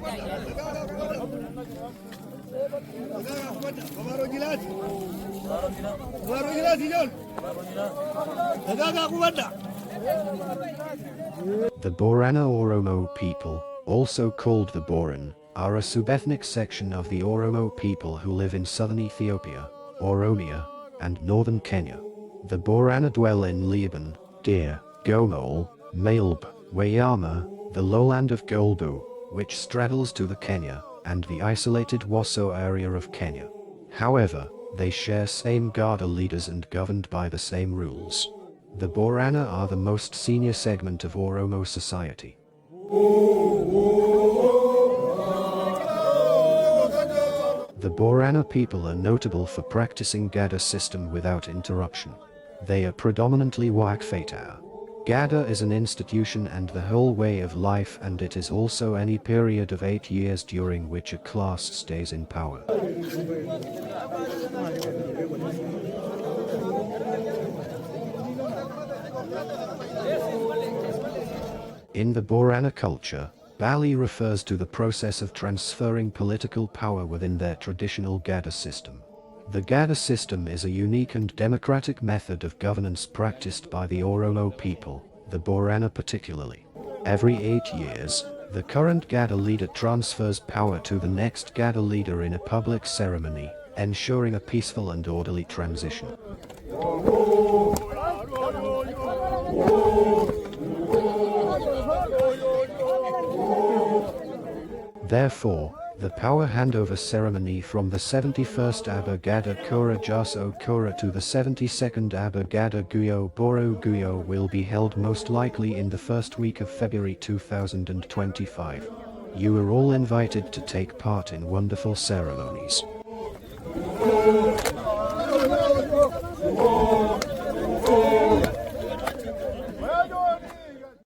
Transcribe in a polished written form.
The Borana Oromo people, also called the Boran, are a subethnic section of the Oromo people who live in southern Ethiopia, Oromia, and northern Kenya. The Borana dwell in Liban, Dir, Gomol, Maleb, Wayama, the lowland of Golbu, which straddles to the Kenya, and the isolated Waso area of Kenya. However, they share same Gada leaders and governed by the same rules. The Borana are the most senior segment of Oromo society. The Borana people are notable for practicing Gada system without interruption. They are predominantly Wakfeta. Gada is an institution and the whole way of life, and it is also any period of 8 years during which a class stays in power. In the Borana culture, Baallii refers to the process of transferring political power within their traditional Gada system. The Gada system is a unique and democratic method of governance practiced by the Oromo people, the Borana particularly. Every 8 years, the current Gada leader transfers power to the next Gada leader in a public ceremony, ensuring a peaceful and orderly transition. Therefore, the power handover ceremony from the 71st Abba Gada Kura Jaso Kura to the 72nd Abba Gada Guyo Boro Guyo will be held most likely in the first week of February 2025. You are all invited to take part in wonderful ceremonies.